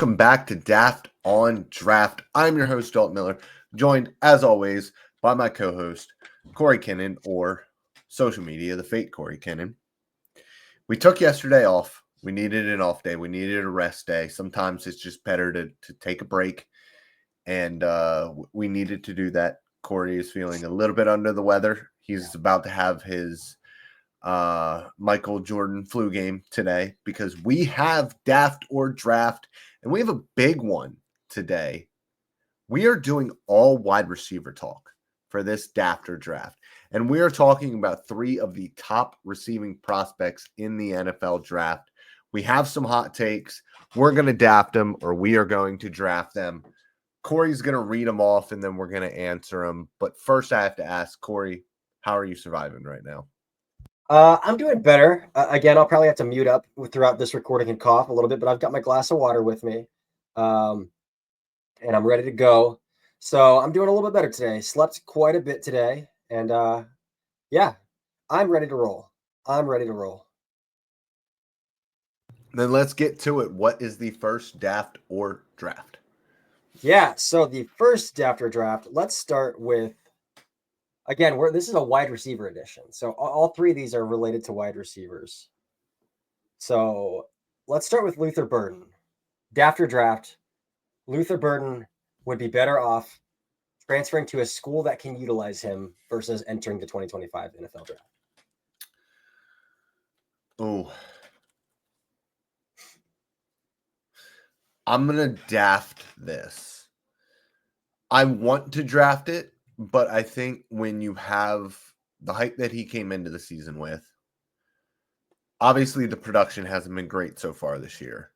Welcome back to Daft on Draft. I'm your host, Dalton Miller, joined as always by my co-host, Corey Kinnan, or social media, the fake Corey Kinnan. We took yesterday off. We needed an off day. We needed a rest day. Sometimes it's just better to take a break, and we needed to do that. Corey is feeling a little bit under the weather. He's about to have his Michael Jordan flu game today because we have Daft or Draft, and we have a big one today. We are doing all wide receiver talk for this Daft or Draft, and we are talking about three of the top receiving prospects in the NFL draft. We have some hot takes. We're going to Daft them, or we are going to draft them. Corey's going to read them off, and then we're going to answer them. But first, I have to ask, Corey, how are you surviving right now? I'm doing better. Again, I'll probably have to mute up throughout this recording and cough a little bit, but I've got my glass of water with me, and I'm ready to go. So I'm doing a little bit better today. Slept quite a bit today, and yeah, I'm ready to roll. Then let's get to it. What is the first Daft or Draft? Yeah, so the first Daft or Draft, let's start with, again, this is a wide receiver edition. So all three of these are related to wide receivers. So let's start with Luther Burden. Daft or Draft, Luther Burden would be better off transferring to a school that can utilize him versus entering the 2025 NFL draft. Oh, I'm going to Daft this. I want to draft it, but I think when you have the hype that he came into the season with, obviously the production hasn't been great so far this year.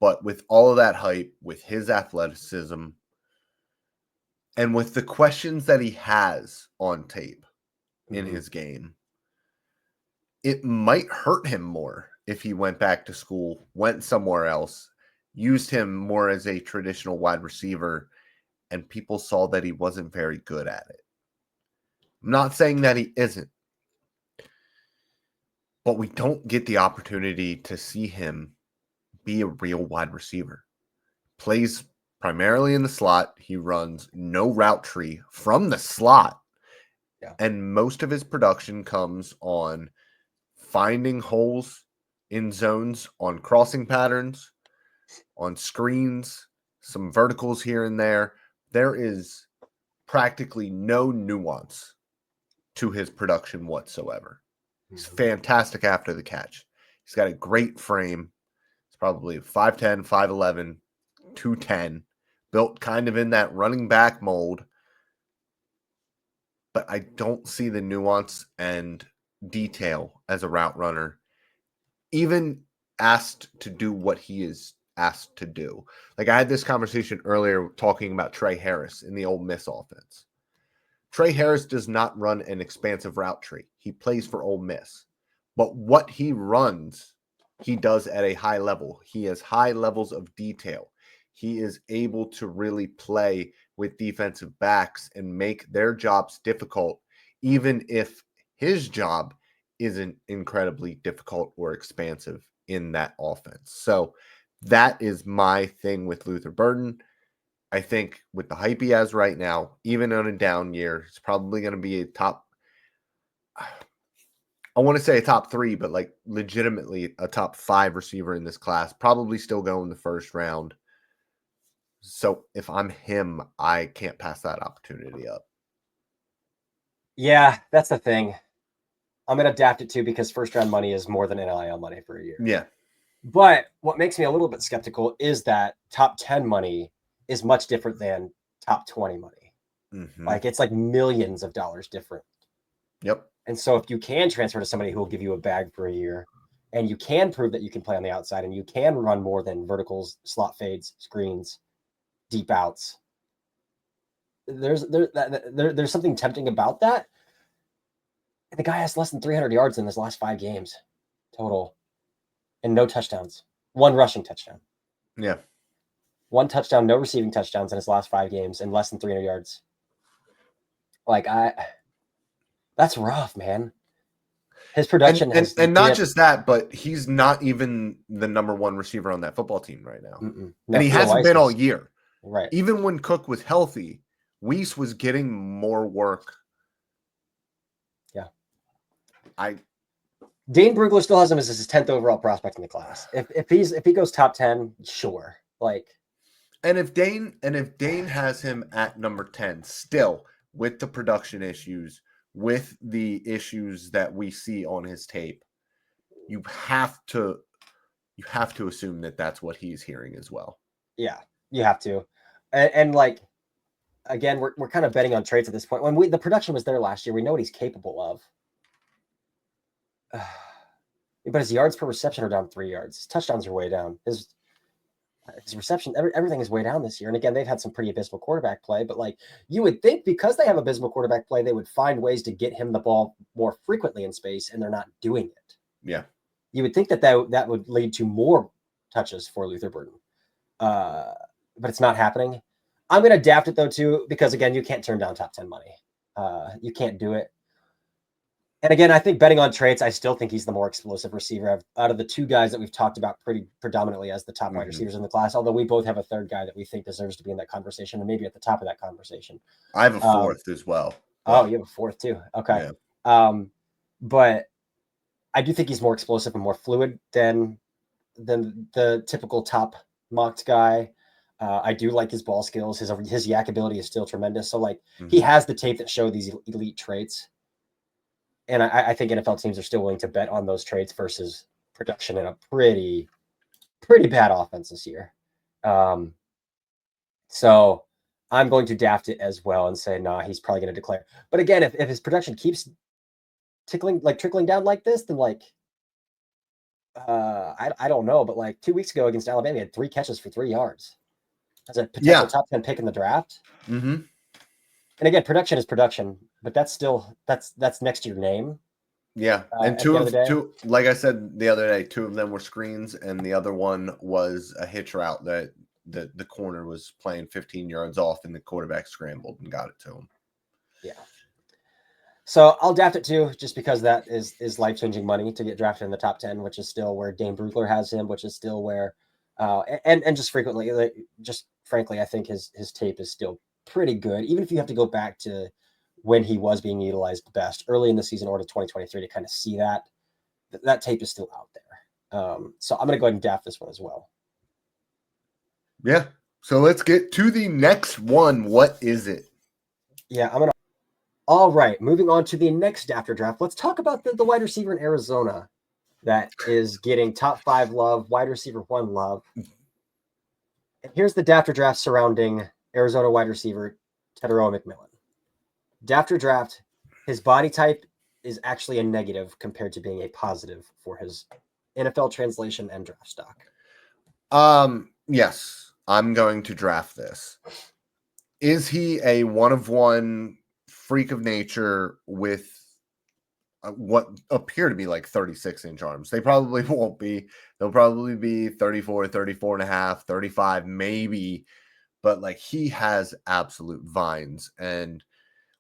But with all of that hype, with his athleticism, and with the questions that he has on tape in his game, it might hurt him more if he went back to school, went somewhere else, used him more as a traditional wide receiver, and people saw that he wasn't very good at it. I'm not saying that he isn't, but we don't get the opportunity to see him be a real wide receiver. Plays primarily in the slot. He runs no route tree from the slot. Yeah. And most of his production comes on finding holes in zones, on crossing patterns, on screens, some verticals here and there. There is practically no nuance to his production whatsoever. He's fantastic after the catch. He's got a great frame. He's probably 5'10", 5'11", 210, built kind of in that running back mold. But I don't see the nuance and detail as a route runner, even asked to do what he is asked to do. Like I had this conversation earlier talking about Trey Harris in the Ole Miss offense. Trey Harris does not run an expansive route tree. He plays for Ole Miss. But what he runs, he does at a high level. He has high levels of detail. He is able to really play with defensive backs and make their jobs difficult, even if his job isn't incredibly difficult or expansive in that offense. So that is my thing with Luther Burden. I think with the hype he has right now, even on a down year, it's probably going to be a top, I want to say a top 3, but like legitimately a top 5 receiver in this class, probably still go in the first round. So if I'm him, I can't pass that opportunity up. Yeah, that's the thing. I'm going to adapt it too because first round money is more than NIL money for a year. Yeah. But what makes me a little bit skeptical is that top 10 money is much different than top 20 money. Mm-hmm. Like it's like millions of dollars different. Yep. And so if you can transfer to somebody who will give you a bag for a year and you can prove that you can play on the outside and you can run more than verticals, slot fades, screens, deep outs, there's something tempting about that. The guy has less than 300 yards in his last 5 games total and no touchdowns. 1 rushing touchdown. Yeah. 1 touchdown, no receiving touchdowns in his last 5 games and less than 300 yards. Like that's rough, man. His production and not just that, but he's not even the number one receiver on that football team right now. No, and he hasn't been all year. Right. Even when Cook was healthy, Weiss was getting more work. Yeah. Dane Brugler still has him as his 10th overall prospect in the class. If he goes top 10, sure. And if Dane has him at number 10 still, with the production issues, with the issues that we see on his tape, you have to assume that that's what he's hearing as well. Yeah, you have to. And again, we're kind of betting on traits at this point. When the production was there last year, we know what he's capable of. But his yards per reception are down 3 yards. His touchdowns are way down. His reception, everything is way down this year. And again, they've had some pretty abysmal quarterback play. But you would think because they have abysmal quarterback play, they would find ways to get him the ball more frequently in space, and they're not doing it. Yeah, you would think that would lead to more touches for Luther Burden, but it's not happening. I'm going to adapt it though too, because again, you can't turn down top 10 money. You can't do it. And again, I think betting on traits, I still think he's the more explosive receiver out of the two guys that we've talked about pretty predominantly as the top wide receivers in the class. Although we both have a third guy that we think deserves to be in that conversation and maybe at the top of that conversation. I have a fourth as well. Oh, you have a fourth too. Okay. Yeah. But I do think he's more explosive and more fluid than the typical top mocked guy. I do like his ball skills. His yak ability is still tremendous. So he has the tape that show these elite traits. And I think NFL teams are still willing to bet on those traits versus production in a pretty bad offense this year. So I'm going to daft it as well and say, nah, he's probably going to declare. But again, if his production keeps trickling down like this, then I don't know. But 2 weeks ago against Alabama, he had 3 catches for 3 yards as a potential top 10 pick in the draft. Mm-hmm. And again, production is production, but that's next to your name. Yeah, and two, like I said the other day, 2 of them were screens, and the other one was a hitch route that the corner was playing 15 yards off, and the quarterback scrambled and got it to him. Yeah. So I'll draft it too, just because that is life-changing money to get drafted in the top 10, which is still where Dane Brugler has him, which is still where, and just frequently, just frankly, I think his tape is still pretty good, even if you have to go back to when he was being utilized the best early in the season or to 2023 to kind of see that tape is still out there. So I'm going to go ahead and draft this one as well. Yeah. So let's get to the next one. What is it? Yeah, all right, moving on to the next after draft. Let's talk about the wide receiver in Arizona that is getting top 5 love, wide receiver 1 love. And here's the after draft surrounding Arizona wide receiver Tetairoa McMillan. After draft, his body type is actually a negative compared to being a positive for his NFL translation and draft stock. Yes, I'm going to draft this. Is he a one-of-one freak of nature with what appear to be 36-inch arms? They probably won't be. They'll probably be 34, 34 and a half, 35 maybe. But he has absolute vines. And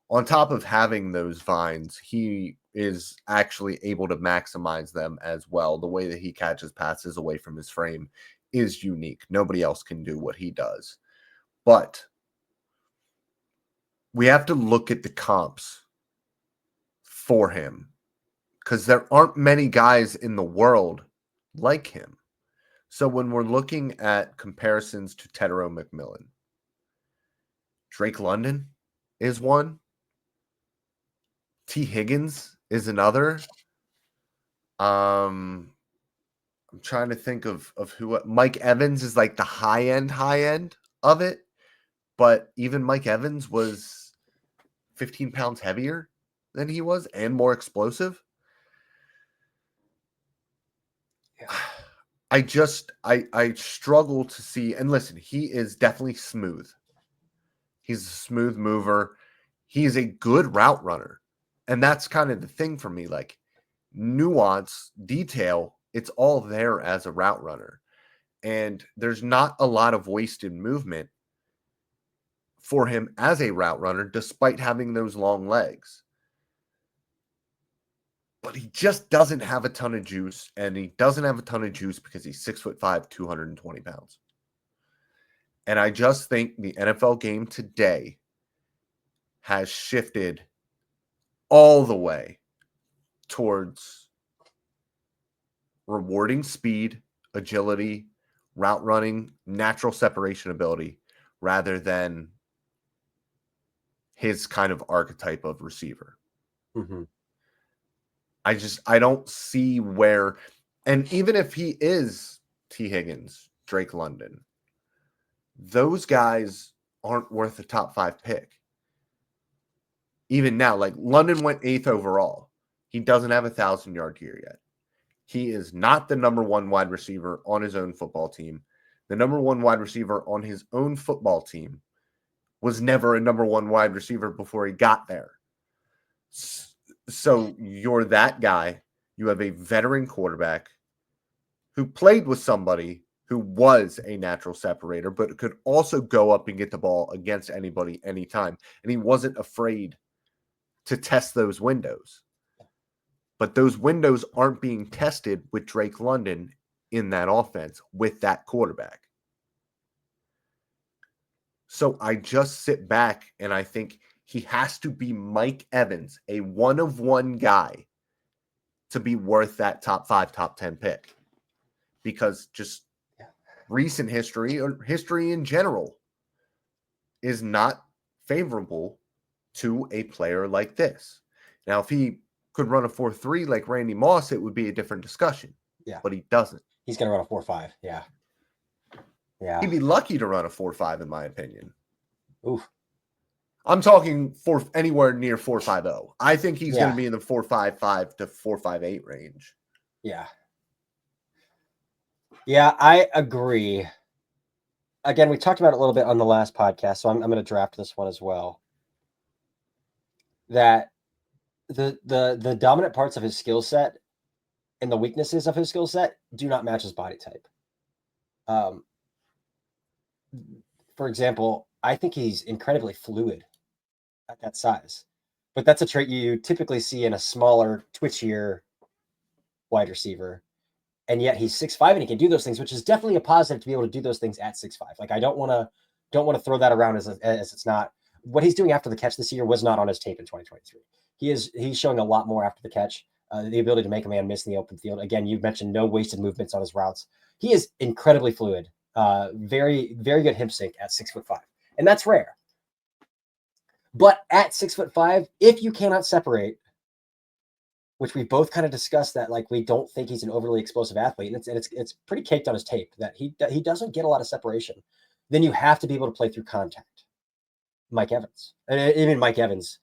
on top of having those vines, he is actually able to maximize them as well. The way that he catches passes away from his frame is unique. Nobody else can do what he does. But we have to look at the comps for him because there aren't many guys in the world like him. So when we're looking at comparisons to Tetairoa McMillan, Drake London is one. T. Higgins is another. I'm trying to think of who. Mike Evans is the high end of it, but even Mike Evans was 15 pounds heavier than he was and more explosive. Yeah. I struggle to see, and listen, he is definitely smooth. He's a smooth mover. He's a good route runner. And that's kind of the thing for me, nuance, detail, it's all there as a route runner. And there's not a lot of wasted movement for him as a route runner, despite having those long legs. but he just doesn't have a ton of juice, and he doesn't have a ton of juice because he's 6'5", 220 pounds. And I just think the NFL game today has shifted all the way towards rewarding speed, agility, route running, natural separation ability, rather than his kind of archetype of receiver. Mm-hmm. I don't see where, and even if he is T. Higgins, Drake London, those guys aren't worth a top 5 pick. Even now, like London went 8th overall. He doesn't have a 1,000-yard year yet. He is not the number 1 wide receiver on his own football team. The number 1 wide receiver on his own football team was never a number 1 wide receiver before he got there. So you're that guy. You have a veteran quarterback who played with somebody who was a natural separator, but could also go up and get the ball against anybody anytime. And he wasn't afraid to test those windows. But those windows aren't being tested with Drake London in that offense with that quarterback. So I just sit back and I think he has to be Mike Evans, a one-of-one guy, to be worth that top 5, top 10 pick. Because just recent history, or history in general, is not favorable to a player like this. Now, if he could run a 4.3 like Randy Moss, it would be a different discussion. Yeah. But he doesn't. He's going to run a 4.5. Yeah. Yeah. He'd be lucky to run a 4.5, in my opinion. Oof. I'm talking for anywhere near 4.50. I think he's going to be in the 4.55 to 4.58 range. Yeah. Yeah, I agree. Again, we talked about it a little bit on the last podcast, so I'm going to draft this one as well. That the dominant parts of his skill set and the weaknesses of his skill set do not match his body type. For example, I think he's incredibly fluid at that size, but that's a trait you typically see in a smaller, twitchier wide receiver. And yet he's 6'5" and he can do those things, which is definitely a positive to be able to do those things at 6'5". Like, I don't want to throw that around as it's not. What he's doing after the catch this year was not on his tape in 2023. He's showing a lot more after the catch, the ability to make a man miss in the open field. Again, you mentioned no wasted movements on his routes. He is incredibly fluid, very, very good hip sync at 6'5", and that's rare. But at 6'5", if you cannot separate, which we both kind of discussed, that like we don't think he's an overly explosive athlete, and it's pretty caked on his tape that he doesn't get a lot of separation, then you have to be able to play through contact. Mike Evans, and even Mike Evans,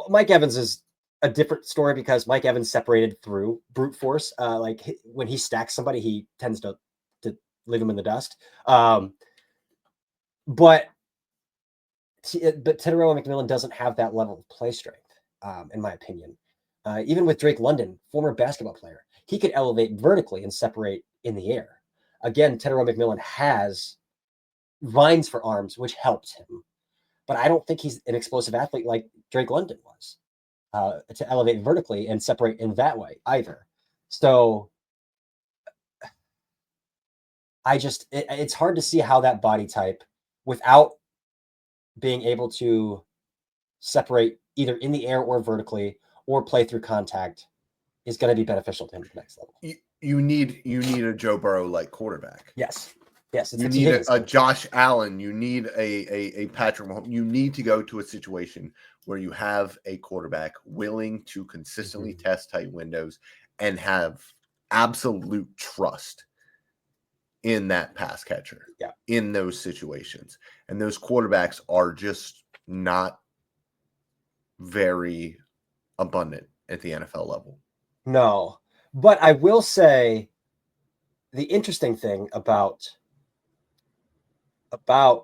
Mike Evans is a different story because Mike Evans separated through brute force. Like when he stacks somebody, he tends to leave him in the dust. But Tetairoa McMillan doesn't have that level of play strength, in my opinion. Even with Drake London, former basketball player, he could elevate vertically and separate in the air. Again, Tetairoa McMillan has vines for arms, which helps him. But I don't think he's an explosive athlete like Drake London was, to elevate vertically and separate in that way either. So it's hard to see how that body type, without being able to separate either in the air or vertically or play through contact, is going to be beneficial to him at the next level. You need a Joe Burrow like quarterback. Yes. You need a Josh Allen. You need a Patrick Mahomes. You need to go to a situation where you have a quarterback willing to consistently test tight windows and have absolute trust in that pass catcher. Yeah. In those situations. And those quarterbacks are just not very abundant at the NFL level. No. But I will say the interesting thing about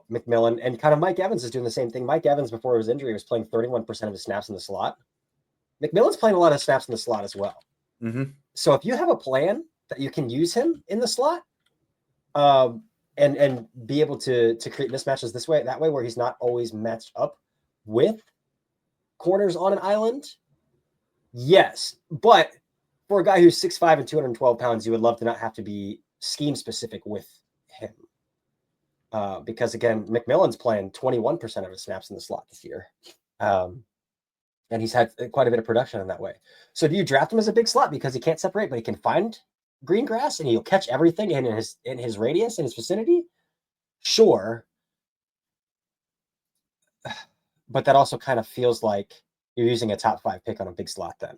McMillan, and kind of Mike Evans is doing the same thing. Mike Evans, before his injury, was playing 31% of his snaps in the slot. McMillan's playing a lot of snaps in the slot as well. Mm-hmm. So if you have a plan that you can use him in the slot, and be able to create mismatches that way, where he's not always matched up with corners on an island, Yes, but for a guy who's 6'5" and 212 pounds, you would love to not have to be scheme specific with him. Because again, McMillan's playing 21% of his snaps in the slot this year. And he's had quite a bit of production in that way. So do you draft him as a big slot because he can't separate, but he can find green grass and he'll catch everything in his radius, in his vicinity? Sure. But that also kind of feels like you're using a top 5 pick on a big slot then.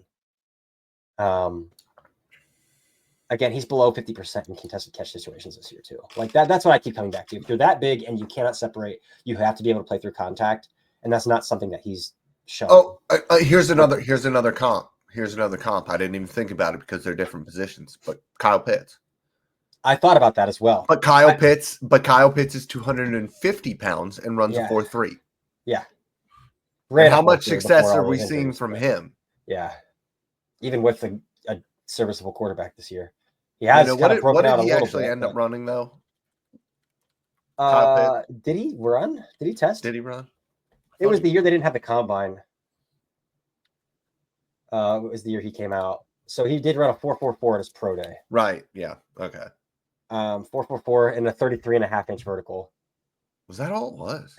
Again, he's below 50% in contested catch situations this year too. Like that's what I keep coming back to. If you're that big and you cannot separate, you have to be able to play through contact, and that's not something that he's shown. Oh, here's another comp. Here's another comp. I didn't even think about it because they're different positions. But Kyle Pitts. I thought about that as well. But Kyle Pitts is 250 pounds and runs a 4.3. Yeah. And how much success are we seeing from him? Yeah. Even with a serviceable quarterback this year. He has what did he actually end up running though? Did he run? Did he test? Did he run? It was the year they didn't have the combine. It was the year he came out. So he did run a 4.44 at his pro day. Right. Yeah. Okay. 4.44 and a 33.5-inch vertical. Was that all it was?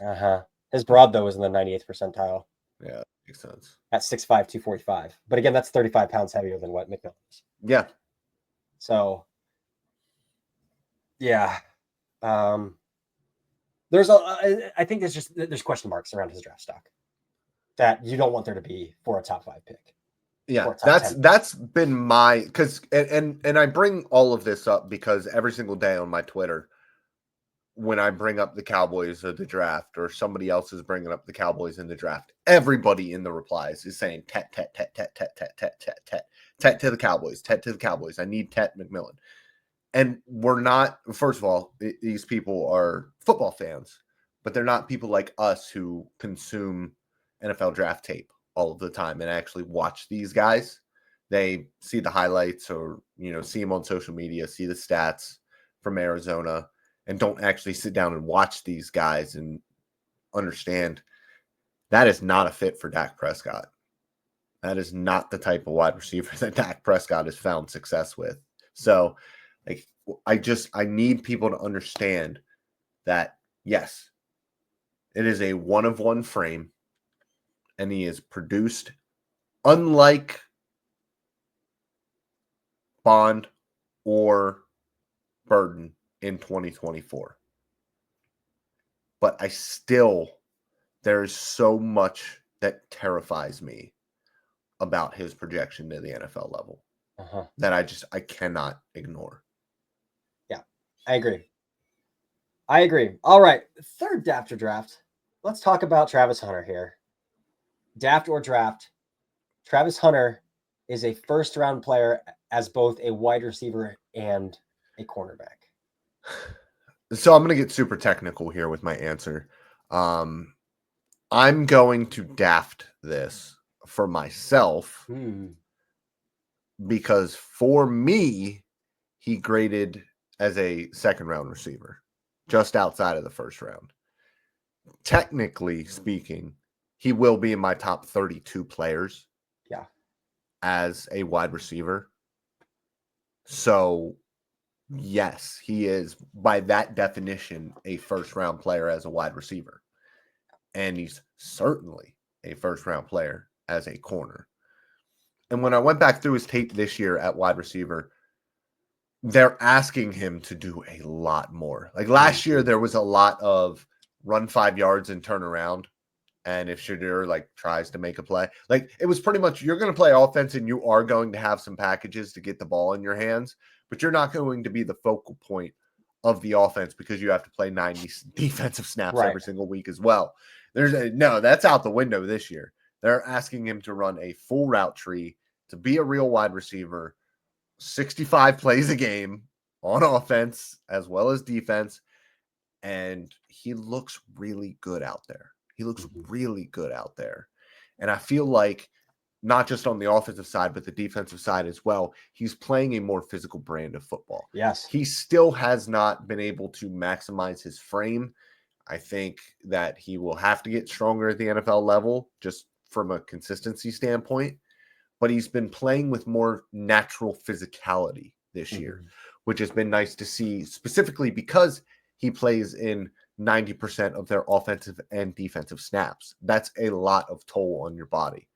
His broad though was in the 98th percentile. Yeah, makes sense. At 6'5", 245. But again, that's 35 pounds heavier than what McMillan is. Yeah. So, yeah. I think there's question marks around his draft stock that you don't want there to be for a top 5 pick. Yeah, that's been my because and I bring all of this up because every single day on my Twitter, when I bring up the Cowboys or the draft, or somebody else is bringing up the Cowboys in the draft, everybody in the replies is saying Tet to the Cowboys, Tet to the Cowboys. I need Tet McMillan. And we're not, first of all, these people are football fans, but they're not people like us who consume NFL draft tape all of the time and actually watch these guys. They see the highlights or, see them on social media, see the stats from Arizona, and don't actually sit down and watch these guys and understand that is not a fit for Dak Prescott. That is not the type of wide receiver that Dak Prescott has found success with. So, I need people to understand that, yes, it is a one-of-one frame, and he is produced unlike Bond or Burden in 2024. But there is so much that terrifies me about his projection to the NFL level that I cannot ignore. Yeah, I agree. All right, third Daft or draft. Let's talk about Travis Hunter here. Daft or draft. Travis Hunter is a first-round player as both a wide receiver and a cornerback. So I'm going to get super technical here with my answer. I'm going to Daft this for myself because for me, he graded as a second-round receiver, just outside of the first round. Technically speaking, he will be in my top 32 players. Yeah. As a wide receiver. So, yes, he is, by that definition, a first-round player as a wide receiver. And he's certainly a first-round player as a corner. And when I went back through his tape this year at wide receiver, they're asking him to do a lot more. Like last year, there was a lot of run 5 yards and turn around. And if Shadur tries to make a play, it was pretty much you're going to play offense and you are going to have some packages to get the ball in your hands, but you're not going to be the focal point of the offense because you have to play 90 defensive snaps every single week as well. That's out the window this year. They're asking him to run a full route tree, to be a real wide receiver, 65 plays a game on offense as well as defense. And he looks really good out there. He looks really good out there. And I feel like not just on the offensive side, but the defensive side as well, he's playing a more physical brand of football. Yes. He still has not been able to maximize his frame. I think that he will have to get stronger at the NFL level just from a consistency standpoint. but he's been playing with more natural physicality this year, which has been nice to see, specifically because he plays in 90% of their offensive and defensive snaps. That's a lot of toll on your body.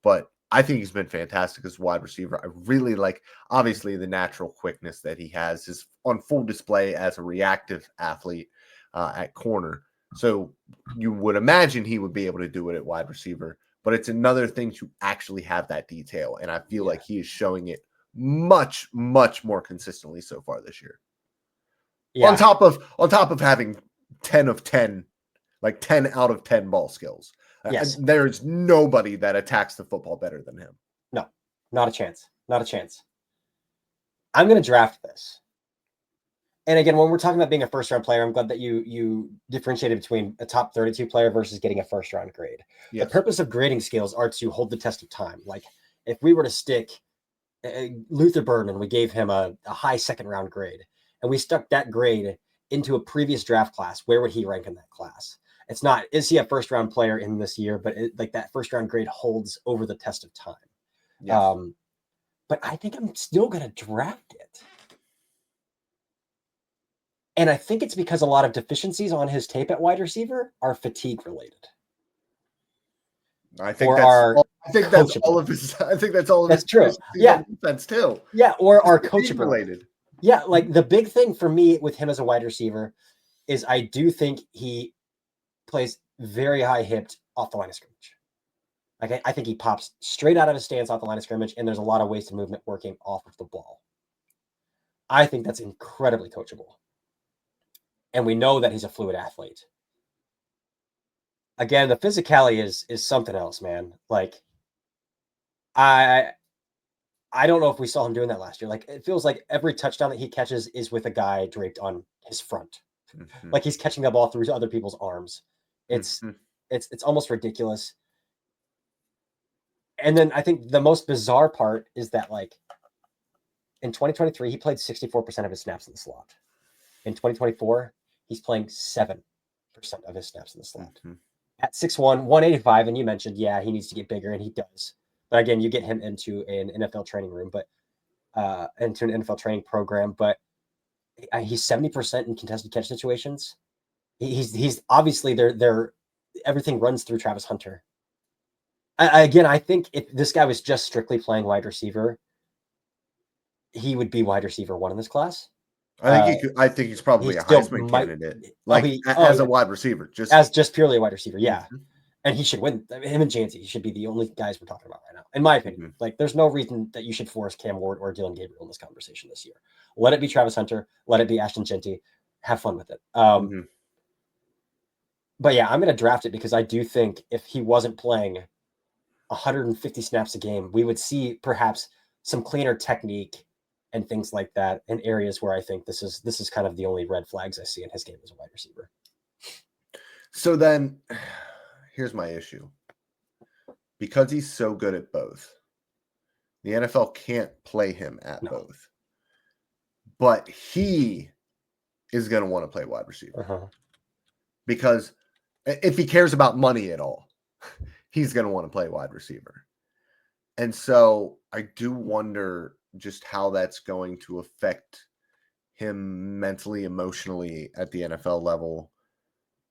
But I think he's been fantastic as a wide receiver. I really like, obviously, the natural quickness that he has is on full display as a reactive athlete at corner. So you would imagine he would be able to do it at wide receiver, but it's another thing to actually have that detail. And I feel like he is showing it much, much more consistently so far this year. Yeah. On top of having 10 of 10, like 10 out of 10 ball skills. Yes. There's nobody that attacks the football better than him. No, not a chance. Not a chance. I'm going to draft this. And again, when we're talking about being a first-round player, I'm glad that you differentiated between a top 32 player versus getting a first-round grade. Yes. The purpose of grading scales are to hold the test of time. Like if we were to stick Luther Burden and we gave him a high second-round grade, and we stuck that grade into a previous draft class, where would he rank in that class? It's not, is he a first-round player in this year, but like that first-round grade holds over the test of time. Yes. But I think I'm still going to draft it. And I think it's because a lot of deficiencies on his tape at wide receiver are fatigue related. I think that's all of his. I think that's all of that's his. That's true. Yeah. Defense too. Yeah. Or are coachable related. Yeah. Like the big thing for me with him as a wide receiver is I do think he plays very high hipped off the line of scrimmage. Like I think he pops straight out of his stance off the line of scrimmage, and there's a lot of wasted movement working off of the ball. I think that's incredibly coachable. And we know that he's a fluid athlete. Again, the physicality is something else, man. Like, I don't know if we saw him doing that last year. Like, it feels like every touchdown that he catches is with a guy draped on his front. Mm-hmm. Like he's catching the ball through other people's arms. It's almost ridiculous. And then I think the most bizarre part is that, like, in 2023, he played 64% of his snaps in the slot. In 2024, he's playing 7% of his snaps in the slot. Mm-hmm. At 6'1", 185, and you mentioned, yeah, he needs to get bigger, and he does. But again, you get him into an NFL training room, but into an NFL training program. But he's 70% in contested catch situations. He's obviously they're everything runs through Travis Hunter. I think if this guy was just strictly playing wide receiver, he would be wide receiver 1 in this class. I think he's probably a Heisman candidate, as a wide receiver, just purely a wide receiver. Yeah. Mm-hmm. And he should win. Him and Jancy should be the only guys we're talking about right now, in my opinion. Mm-hmm. Like, there's no reason that you should force Cam Ward or Dylan Gabriel in this conversation this year. Let it be Travis Hunter. Let it be Ashton Jeanty. Have fun with it. But yeah, I'm going to draft it because I do think if he wasn't playing 150 snaps a game, we would see perhaps some cleaner technique and things like that in areas where I think this is kind of the only red flags I see in his game as a wide receiver. So then here's my issue. Because he's so good at both, the NFL can't play him at both. But he is going to want to play wide receiver. Uh-huh. Because if he cares about money at all, he's going to want to play wide receiver. And so I do wonder just how that's going to affect him mentally, emotionally at the NFL level,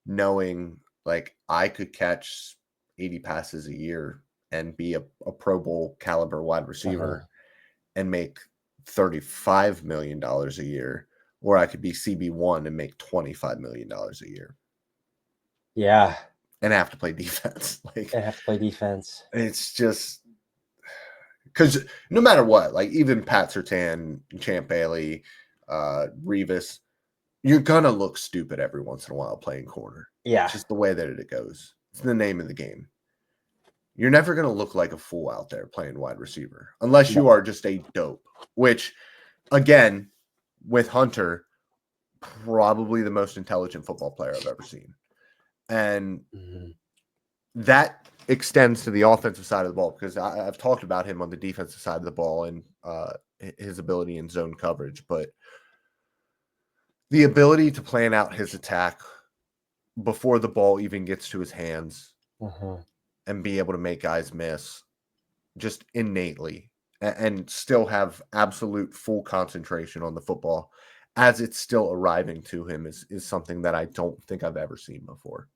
knowing like I could catch 80 passes a year and be a Pro Bowl caliber wide receiver and make $35 million a year, or I could be CB1 and make $25 million a year. Yeah. And have to play defense. It's just because no matter what, like even Pat Surtain, Champ Bailey, Revis, you're gonna look stupid every once in a while playing corner. Yeah. It's just the way that it goes. It's the name of the game. You're never gonna look like a fool out there playing wide receiver unless you are just a dope, which again, with Hunter, probably the most intelligent football player I've ever seen. And that extends to the offensive side of the ball because I've talked about him on the defensive side of the ball and his ability in zone coverage, but the ability to plan out his attack before the ball even gets to his hands and be able to make guys miss just innately and still have absolute full concentration on the football as it's still arriving to him is something that I don't think I've ever seen before.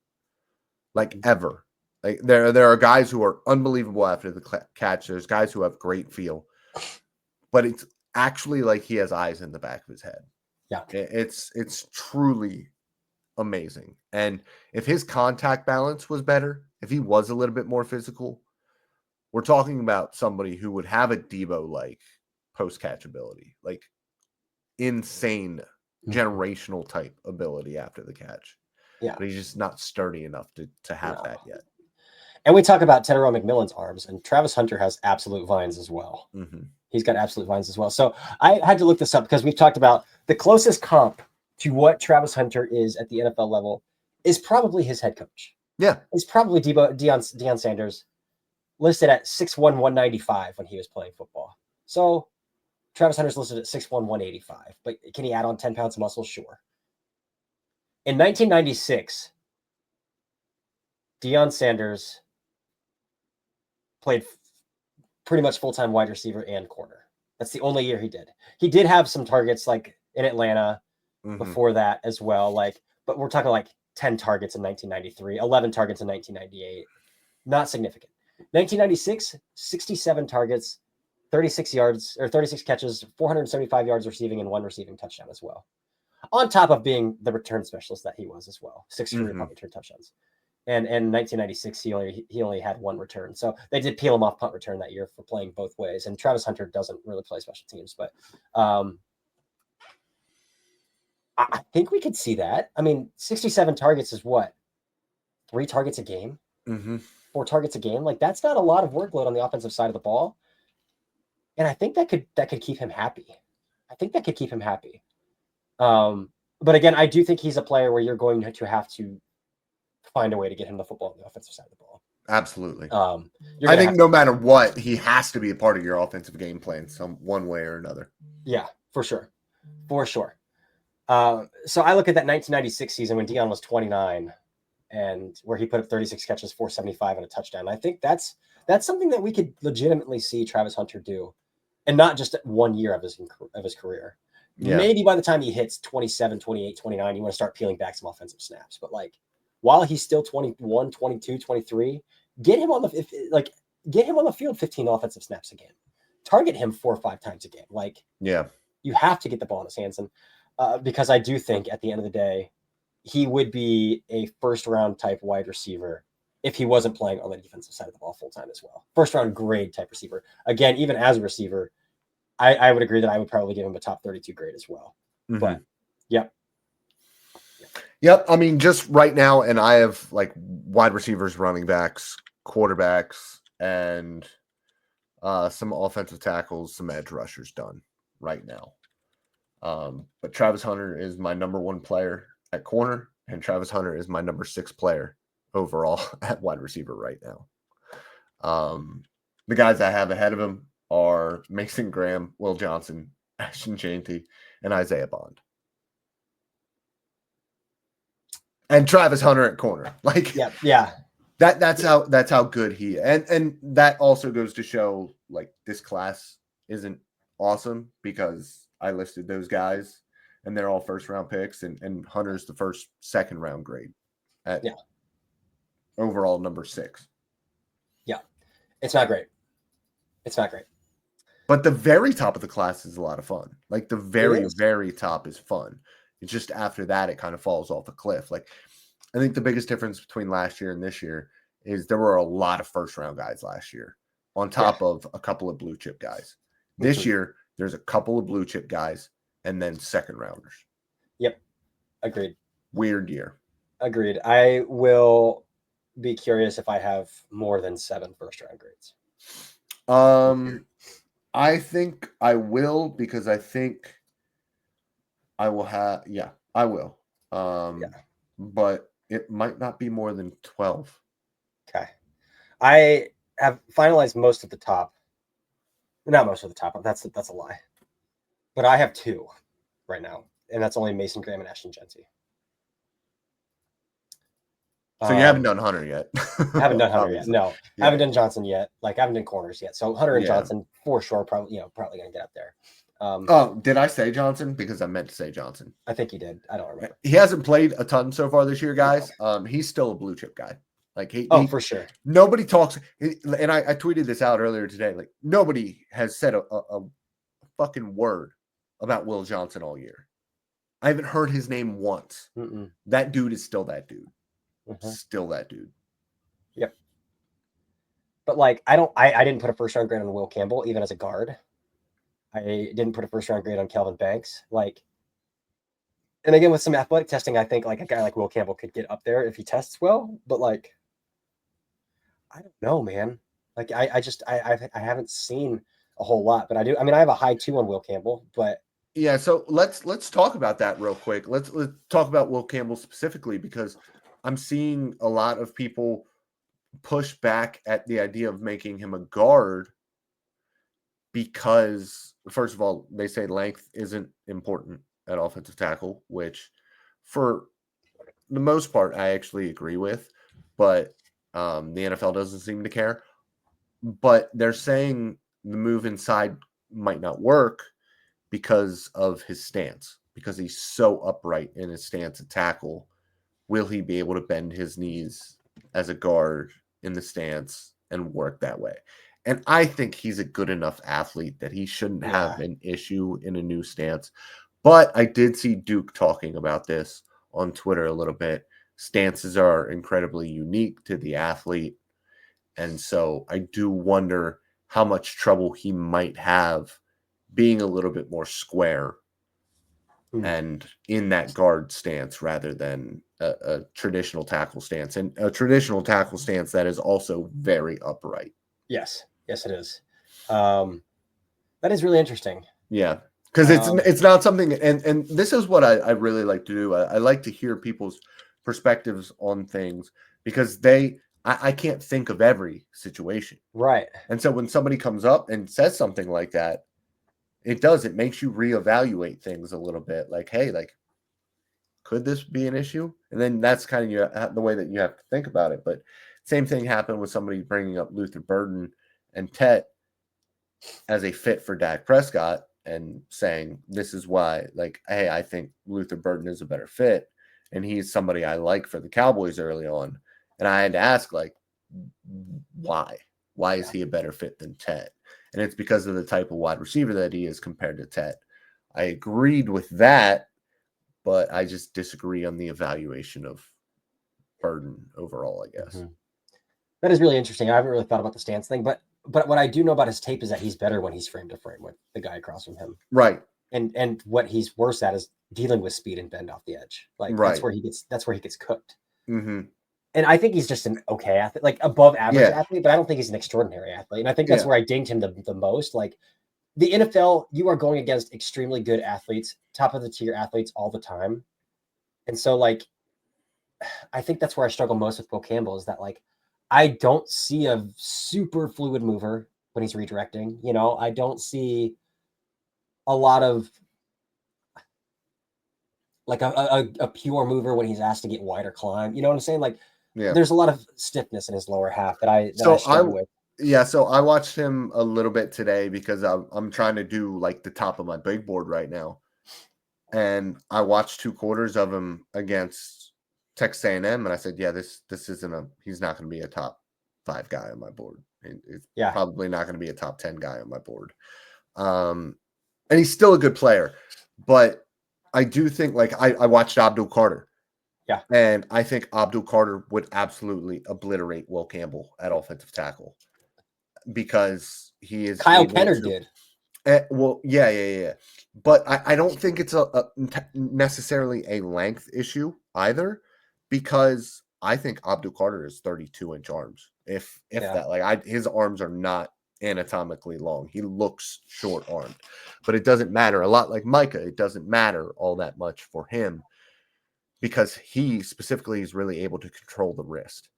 Like ever. Like there are guys who are unbelievable after the catch. There's guys who have great feel, but it's actually like he has eyes in the back of his head. Yeah, it's truly amazing. And if his contact balance was better, if he was a little bit more physical, we're talking about somebody who would have a Debo-like post-catch ability, like insane generational type ability after the catch. Yeah. But he's just not sturdy enough to have that yet. And we talk about Tetairoa McMillan's arms, and Travis Hunter has absolute vines as well. Mm-hmm. He's got absolute vines as well. So I had to look this up because we've talked about the closest comp to what Travis Hunter is at the NFL level is probably his head coach. Yeah. It's probably Deion Sanders, listed at 6'1", 195 when he was playing football. So Travis Hunter's listed at 6'1", 185. But can he add on 10 pounds of muscle? Sure. In 1996, Deion Sanders played pretty much full-time wide receiver and corner. That's the only year he did. He did have some targets like in Atlanta before that as well. Like, but we're talking like 10 targets in 1993, 11 targets in 1998. Not significant. 1996, 67 targets, 36 yards or 36 catches, 475 yards receiving, and 1 receiving touchdown as well. On top of being the return specialist that he was as well, 6 career punt return touchdowns. And in 1996, he only had 1 return. So they did peel him off punt return that year for playing both ways. And Travis Hunter doesn't really play special teams, but I think we could see that. I mean, 67 targets is what? 3 targets a game? 4 targets a game? Like, that's not a lot of workload on the offensive side of the ball. And I think that could keep him happy. But again, I do think he's a player where you're going to have to find a way to get him the football on the offensive side of the ball. Absolutely. I think no matter what, he has to be a part of your offensive game plan one way or another. Yeah, for sure. So I look at that 1996 season when Deion was 29 and where he put up 36 catches, 475 and a touchdown. I think that's something that we could legitimately see Travis Hunter do, and not just 1 year of his career. Yeah. Maybe by the time he hits 27, 28, 29, you want to start peeling back some offensive snaps. But like while he's still 21, 22, 23, get him on the field 15 offensive snaps a game. Target him 4 or 5 times a game. Like, yeah, you have to get the ball in his hands. And because I do think at the end of the day, he would be a first-round type wide receiver if he wasn't playing on the defensive side of the ball full-time as well. First-round grade type receiver. Again, even as a receiver, I would agree that I would probably give him a top 32 grade as well. But, yep. Yep. I mean, just right now, and I have like wide receivers, running backs, quarterbacks, and some offensive tackles, some edge rushers done right now. But Travis Hunter is my number 1 player at corner, and Travis Hunter is my number 6 player overall at wide receiver right now. The guys I have ahead of him are Mason Graham, Will Johnson, Ashton Jeanty, and Isaiah Bond. And Travis Hunter at corner. Like, yeah. That's how good he is. And that also goes to show like this class isn't awesome because I listed those guys and they're all first-round picks, and Hunter's the second round grade at overall number 6. Yeah. It's not great. But the very top of the class is a lot of fun. Like the very, very top is fun. It's just after that, it kind of falls off a cliff. Like I think the biggest difference between last year and this year is there were a lot of first-round guys last year on top of a couple of blue chip guys. This year, there's a couple of blue chip guys and then second rounders. Yep. Agreed. Weird year. Agreed. I will be curious if I have more than 7 first-round grades. I think I will because I think I will have. Yeah, I will. But it might not be more than 12. Okay. I have finalized most of the top. Not most of the top. That's a lie. But I have 2 right now, and that's only Mason Graham and Ashton Jeanty. So you haven't done Hunter yet. I haven't done Hunter yet. No, yeah. I haven't done Johnson yet. Like I haven't done corners yet. So Hunter and Yeah. Johnson for sure, probably gonna get up there. Oh, did I say Johnson? Because I meant to say Johnson. I think you did. I don't remember. He hasn't played a ton so far this year, guys. He's still a blue chip guy. Like he for sure. Nobody talks, and I tweeted this out earlier today. Like nobody has said a fucking word about Will Johnson all year. I haven't heard his name once. Mm-mm. That dude is still that dude. Mm-hmm. Still that dude. Yep. But like, I didn't put a first round grade on Will Campbell, even as a guard. I didn't put a first round grade on Kelvin Banks. Like, and again, with some athletic testing, I think like a guy like Will Campbell could get up there if he tests well. But like, I don't know, man. Like, I haven't seen a whole lot, but I do. I mean, I have a high 2 on Will Campbell, but yeah. So let's talk about that real quick. Let's talk about Will Campbell specifically, because I'm seeing a lot of people push back at the idea of making him a guard because, first of all, they say length isn't important at offensive tackle, which for the most part I actually agree with, but the NFL doesn't seem to care. But they're saying the move inside might not work because of his stance, because he's so upright in his stance at tackle. Will he be able to bend his knees as a guard in the stance and work that way? And I think he's a good enough athlete that he shouldn't have an issue in a new stance. But I did see Duke talking about this on Twitter a little bit. Stances are incredibly unique to the athlete. And so I do wonder how much trouble he might have being a little bit more square and in that guard stance rather than a traditional tackle stance, and a traditional tackle stance that is also very upright. Yes, it is. That is really interesting. Yeah, because it's not something, and this is what I really like to do. I like to hear people's perspectives on things, because I can't think of every situation. Right. And so when somebody comes up and says something like that, it makes you reevaluate things a little bit. Like, hey, like, could this be an issue? And then that's kind of the way that you have to think about it. But same thing happened with somebody bringing up Luther Burden and Tet as a fit for Dak Prescott and saying, this is why, like, hey, I think Luther Burden is a better fit. And he's somebody I like for the Cowboys early on. And I had to ask, like, why? Why is he a better fit than Tet? And it's because of the type of wide receiver that he is compared to Tet. I agreed with that, but I just disagree on the evaluation of Burden overall, I guess. That is really interesting. I haven't really thought about the stance thing, but what I do know about his tape is that he's better when he's frame to frame with the guy across from him. Right. And what he's worse at is dealing with speed and bend off the edge. Like that's where he gets cooked. Mm-hmm. And I think he's just an okay athlete, like above average athlete, but I don't think he's an extraordinary athlete. And I think that's where I dinged him the most. Like the NFL, you are going against extremely good athletes, top of the tier athletes all the time. And so like, I think that's where I struggle most with Will Campbell is that like, I don't see a super fluid mover when he's redirecting. You know, I don't see a lot of like a pure mover when he's asked to get wide or climb. You know what I'm saying? Like, there's a lot of stiffness in his lower half that I struggle with. Yeah, so I watched him a little bit today because I'm trying to do like the top of my big board right now, and I watched 2 quarters of him against Texas A&M, and I said, yeah, this isn't he's not going to be a top 5 guy on my board. It's probably not going to be a top 10 guy on my board. And he's still a good player, but I do think like I watched Abdul Carter. Yeah. And I think Abdul Carter would absolutely obliterate Will Campbell at offensive tackle because he is. Kyle Kenner did. Well, yeah. But I don't think it's necessarily a length issue either, because I think Abdul Carter is 32-inch arms. If that, like his arms are not anatomically long. He looks short armed, but it doesn't matter. A lot like Micah, it doesn't matter all that much for him, because he specifically is really able to control the wrist.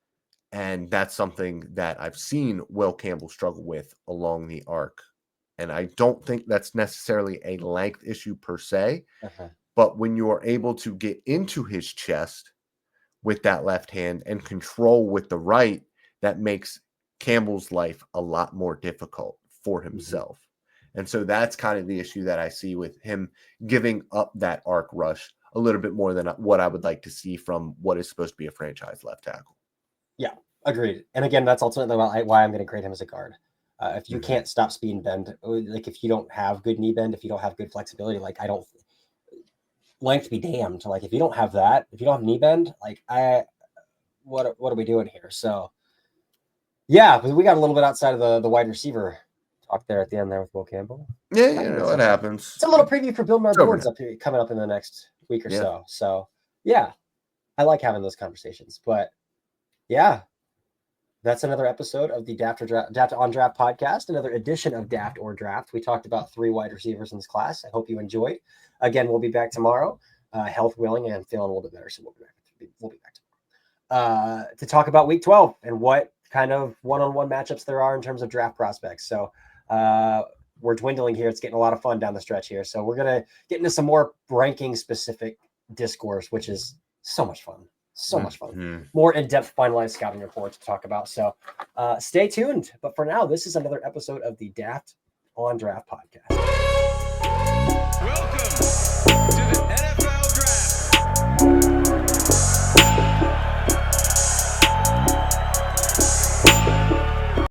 And that's something that I've seen Will Campbell struggle with along the arc. And I don't think that's necessarily a length issue per se. But when you are able to get into his chest with that left hand and control with the right that makes Campbell's life a lot more difficult for himself. And so that's kind of the issue that I see with him giving up that arc rush a little bit more than what I would like to see from what is supposed to be a franchise left tackle. Yeah, agreed. And again, that's ultimately why I'm going to grade him as a guard. If you can't stop speed and bend, like if you don't have good knee bend, if you don't have good flexibility, like I don't length be damned. Like if you don't have that, if you don't have knee bend, like what are we doing here? So yeah, but we got a little bit outside of the wide receiver talk there at the end there with Will Campbell. Yeah, you know what happens. It's a little preview for building our boards up here coming up in the next week or so. So yeah, I like having those conversations. But yeah, that's another episode of the Daft on Draft podcast, another edition of Daft or Draft. We talked about 3 wide receivers in this class. I hope you enjoyed. Again, we'll be back tomorrow, health willing and feeling a little bit better. So we'll be back tomorrow to talk about week 12 and what kind of one-on-one matchups there are in terms of draft prospects. So we're dwindling here. It's getting a lot of fun down the stretch here. So we're going to get into some more ranking specific discourse, which is so much fun. So much fun. More in-depth finalized scouting reports to talk about. So stay tuned. But for now, this is another episode of the Daft on Draft podcast.